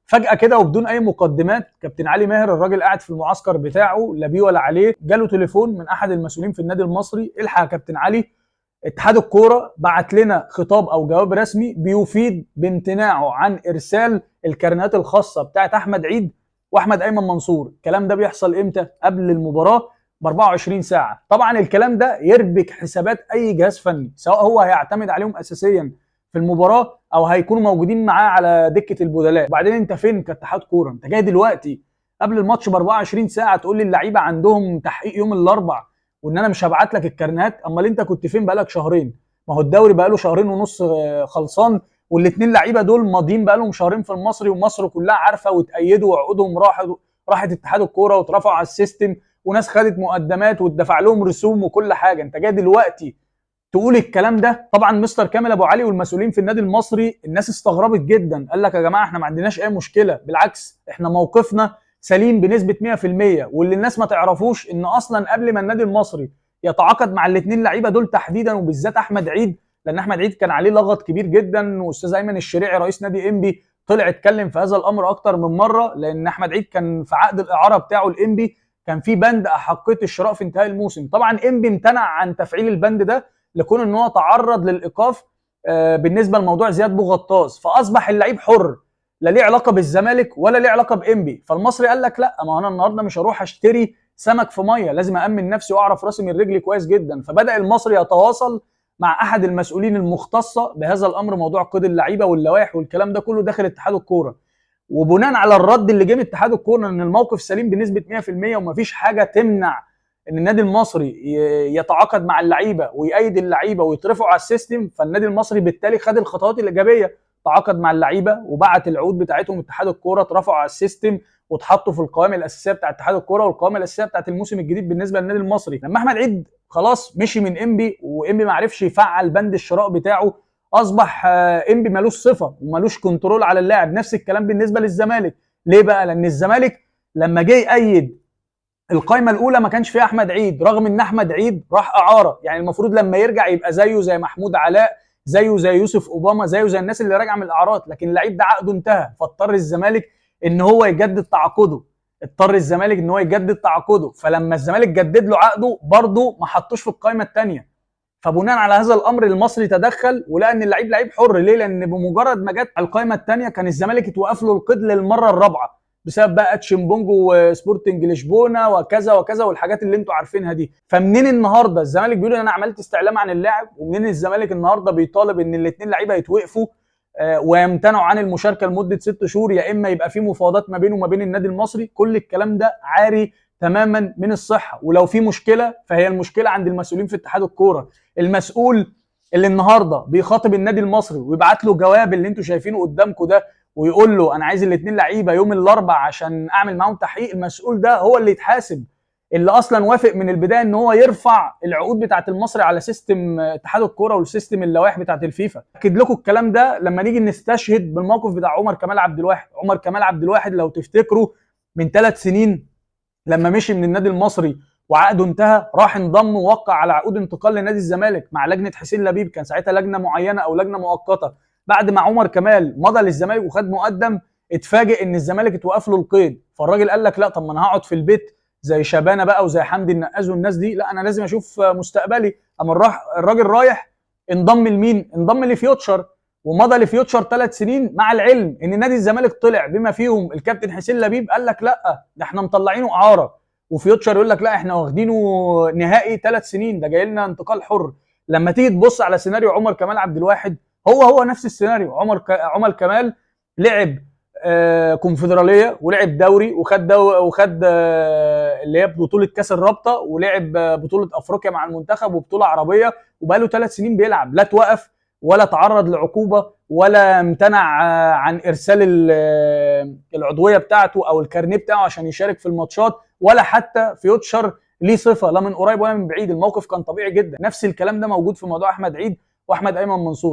فجأة كده وبدون أي مقدمات، كابتن علي ماهر الراجل قاعد في المعسكر بتاعه لا بيه ولا عليه، جاله تليفون من أحد المسؤولين في النادي المصري: الحق يا كابتن علي، اتحاد الكوره بعت لنا خطاب او جواب رسمي بيفيد بامتناعه عن ارسال الكارنيهات الخاصه بتاعت احمد عيد واحمد ايمن منصور. الكلام ده بيحصل امتى؟ قبل المباراه ب 24 ساعه. طبعا الكلام ده يربك حسابات اي جهاز فني، سواء هو هيعتمد عليهم اساسيا في المباراه او هيكونوا موجودين معاه على دكه البدلاء. وبعدين انت فين كاتحاد كوره؟ انت جاي دلوقتي قبل الماتش ب 24 ساعه تقول لي اللعيبه عندهم تحقيق يوم الاربعاء وان انا مش هبعت لك الكارنيهات؟ امال انت كنت فين بقالك شهرين؟ ما هو الدوري بقاله شهرين ونص خلصان، والاثنين لعيبه دول ماضيين بقالهم شهرين في المصري، ومصر كلها عارفه وتأيدوا وعقودهم راحت اتحاد الكوره واترفعوا على السيستم، وناس خدت مقدمات واتدفع لهم رسوم وكل حاجه. انت جاي دلوقتي تقول الكلام ده؟ طبعا مستر كامل ابو علي والمسؤولين في النادي المصري الناس استغربت جدا، قال لك يا جماعه احنا ما عندناش اي مشكله، بالعكس احنا موقفنا سليم بنسبه 100%. واللي الناس ما تعرفوش ان اصلا قبل ما النادي المصري يتعاقد مع الاثنين لعيبه دول تحديدا، وبالذات احمد عيد، لان احمد عيد كان عليه لغط كبير جدا، واستاذ ايمن الشريعي رئيس نادي انبي طلع اتكلم في هذا الامر اكتر من مره، لان احمد عيد كان في عقد الاعاره بتاعه الانبي كان في بند احقيه الشراء في انتهاء الموسم. طبعا انبي امتنع عن تفعيل البند ده لكون ان هو تعرض للايقاف بالنسبه لموضوع زياد بوغطاس، فاصبح اللعيب حر، لا ليه علاقه بالزمالك ولا ليه علاقه بانبي. فالمصري قال لك لا، ما انا النهارده مش هروح اشتري سمك في ميه، لازم امن نفسي واعرف راسي من رجلي كويس جدا. فبدا المصري يتواصل مع احد المسؤولين المختصه بهذا الامر، موضوع قيد اللعيبه واللوائح والكلام ده كله داخل اتحاد الكوره. وبناء على الرد اللي جه من اتحاد الكوره ان الموقف سليم بنسبه 100% ومفيش حاجه تمنع ان النادي المصري يتعاقد مع اللعيبه ويأيد اللعيبه ويترفعوا على السيستم، فالنادي المصري بالتالي خد الخطوات الايجابيه، تعاقد مع اللعيبه وبعت العقود بتاعتهم اتحاد الكوره، اترفعوا على السيستم واتحطوا في القوائم الاساسيه بتاعه اتحاد الكوره والقوائم الاساسيه بتاعه الموسم الجديد بالنسبه للنادي المصري. لما احمد عيد خلاص مشي من انبي وانبي ما عرفش يفعل بند الشراء بتاعه، اصبح انبي ملوش صفه وملوش كنترول على اللاعب. نفس الكلام بالنسبه للزمالك. ليه بقى؟ لان الزمالك لما جه يأيد القائمه الاولى ما كانش فيها احمد عيد، رغم ان احمد عيد راح اعاره، يعني المفروض لما يرجع يبقى زيه زي محمود علاء، زيه زي يوسف اوباما، زيه زي الناس اللي راجعه من الاعارات، لكن اللعيب ده عقده انتهى، فاضطر الزمالك ان هو يجدد تعاقده. فلما الزمالك جدد له عقده برضه ما حطوش في القائمه الثانيه. فبناء على هذا الامر المصري تدخل ولقى ان اللعيب لعيب حر. ليه؟ لان بمجرد ما جت القائمه الثانيه كان الزمالك اتوقف له القيد للمره الرابعه بسبب بقى اتشيمبونجو وسبورتنج لشبونه وكذا وكذا والحاجات اللي انتوا عارفينها دي. فمنين النهارده الزمالك بيقول انا عملت استعلام عن اللاعب، ومنين الزمالك النهارده بيطالب ان الاثنين لعيبه يتوقفوا ويمتنعوا عن المشاركه لمده 6 شهور، يا اما يبقى في مفاوضات ما بينه وما بين النادي المصري؟ كل الكلام ده عاري تماما من الصحه، ولو في مشكله فهي المشكله عند المسؤولين في اتحاد الكوره. المسؤول اللي النهارده بيخاطب النادي المصري ويبعت له جواب اللي انتوا شايفينه قدامكم ده ويقول له انا عايز الاثنين لعيبه يوم الاربعاء عشان اعمل معاهم تحقيق، المسؤول ده هو اللي يتحاسب، اللي اصلا وافق من البدايه ان هو يرفع العقود بتاعه المصري على سيستم اتحاد الكوره والسيستم اللوائح بتاعه الفيفا. اكد لكم الكلام ده لما نيجي نستشهد بالموقف بتاع عمر كمال عبد الواحد. عمر كمال عبد الواحد لو تفتكروا من 3 سنين لما مشي من النادي المصري وعقده انتهى، راح انضم ووقع على عقود انتقال لنادي الزمالك مع لجنه حسين لبيب، كان ساعتها لجنه معينه او لجنه مؤقته. بعد ما عمر كمال مضى للزمالك وخد مقدم، اتفاجئ ان الزمالك اتوقف له القيد، فالراجل قال لك لا، طب ما انا هقعد في البيت زي شبانه بقى وزي حمدي النقاز والناس دي، لا انا لازم اشوف مستقبلي. اما الراجل رايح انضم لمين؟ انضم لفيوتشر، ومضى لفيوتشر 3 سنين، مع العلم ان نادي الزمالك طلع بما فيهم الكابتن حسين لبيب قال لك لا ده احنا مطلعينه اعاره، وفيوتشر يقول لك لا احنا واخدينه نهائي 3 سنين ده جاي لنا انتقال حر. لما تيجي تبص على سيناريو عمر كمال عبد الواحد هو نفس السيناريو. عمر كمال لعب كونفدراليه ولعب دوري وخد اللي هي بطوله كاس الرابطه، ولعب بطوله افريقيا مع المنتخب وبطوله عربيه، وبقاله 3 سنين بيلعب، لا توقف ولا تعرض لعقوبه ولا امتنع عن ارسال العضويه بتاعته او الكارنيه بتاعه عشان يشارك في الماتشات، ولا حتى فيوتشر ليه صفه لا من قريب ولا من بعيد. الموقف كان طبيعي جدا. نفس الكلام ده موجود في موضوع احمد عيد واحمد ايمن منصور.